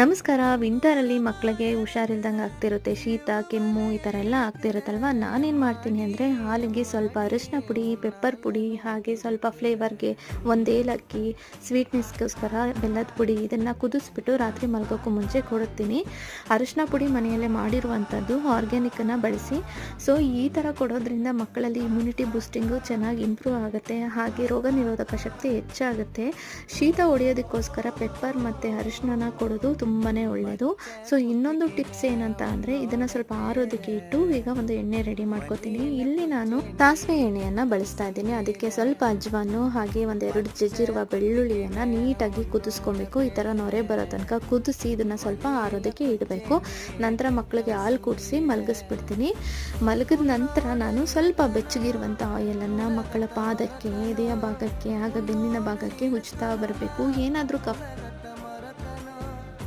ನಮಸ್ಕಾರ. ವಿಂಟರಲ್ಲಿ ಮಕ್ಕಳಿಗೆ ಹುಷಾರಿಲ್ದಂಗೆ ಆಗ್ತಿರುತ್ತೆ, ಶೀತ ಕೆಮ್ಮು ಈ ಥರ ಎಲ್ಲ ಆಗ್ತಿರುತ್ತಲ್ವ. ನಾನೇನು ಮಾಡ್ತೀನಿ ಅಂದರೆ ಹಾಲಿಗೆ ಸ್ವಲ್ಪ ಅರಿಶಿನ ಪುಡಿ, ಪೆಪ್ಪರ್ ಪುಡಿ, ಹಾಗೆ ಸ್ವಲ್ಪ ಫ್ಲೇವರ್ಗೆ ಒಂದು ಏಲಕ್ಕಿ, ಸ್ವೀಟ್ನೆಸ್ಗೋಸ್ಕರ ಬೆಲ್ಲದ ಪುಡಿ ಇದನ್ನು ಕುದಿಸ್ಬಿಟ್ಟು ರಾತ್ರಿ ಮಲಗೋಕ್ಕೂ ಮುಂಚೆ ಕೊಡುತ್ತೀನಿ. ಅರಿಶಿನ ಪುಡಿ ಮನೆಯಲ್ಲೇ ಮಾಡಿರುವಂಥದ್ದು, ಆರ್ಗ್ಯಾನಿಕ್ಕನ್ನು ಬಳಸಿ. ಸೊ ಈ ಥರ ಕೊಡೋದ್ರಿಂದ ಮಕ್ಕಳಲ್ಲಿ ಇಮ್ಯುನಿಟಿ ಬೂಸ್ಟಿಂಗು ಚೆನ್ನಾಗಿ ಇಂಪ್ರೂವ್ ಆಗುತ್ತೆ, ಹಾಗೆ ರೋಗ ನಿರೋಧಕ ಶಕ್ತಿ ಹೆಚ್ಚಾಗುತ್ತೆ. ಶೀತ ಹೊಡೆಯೋದಕ್ಕೋಸ್ಕರ ಪೆಪ್ಪರ್ ಮತ್ತು ಅರಿಶಿನ ಕೊಡೋದು ತುಂಬಾ ಒಳ್ಳೆಯದು. ಸೊ ಇನ್ನೊಂದು ಟಿಪ್ಸ್ ಏನಂತ ಅಂದರೆ ಇದನ್ನು ಸ್ವಲ್ಪ ಆರೋದಕ್ಕೆ ಇಟ್ಟು ಈಗ ಒಂದು ಎಣ್ಣೆ ರೆಡಿ ಮಾಡ್ಕೋತೀನಿ. ಇಲ್ಲಿ ನಾನು ಸಾಸಿವೆ ಎಣ್ಣೆಯನ್ನು ಬಳಸ್ತಾ ಇದ್ದೀನಿ. ಅದಕ್ಕೆ ಸ್ವಲ್ಪ ಅಜ್ವಾನು ಹಾಗೆ ಒಂದೆರಡು ಜಜ್ಜಿರುವ ಬೆಳ್ಳುಳ್ಳಿಯನ್ನು ನೀಟಾಗಿ ಕುದಿಸ್ಕೊಬೇಕು. ಈ ಥರ ನೊರೆ ಬರೋ ತನಕ ಕುದಿಸಿ ಇದನ್ನು ಸ್ವಲ್ಪ ಆರೋದಕ್ಕೆ ಇಡಬೇಕು. ನಂತರ ಮಕ್ಕಳಿಗೆ ಹಾಲು ಕುಡಿಸಿ ಮಲಗಿಸ್ಬಿಡ್ತೀನಿ. ಮಲಗಿದ ನಂತರ ನಾನು ಸ್ವಲ್ಪ ಬೆಚ್ಚಗಿರುವಂಥ ಆಯಿಲನ್ನು ಮಕ್ಕಳ ಪಾದಕ್ಕೆ, ಎದೆಯ ಭಾಗಕ್ಕೆ, ಆಗ ಬೆನ್ನಿನ ಭಾಗಕ್ಕೆ ಉಜ್ತಾ ಬರಬೇಕು. ಏನಾದರೂ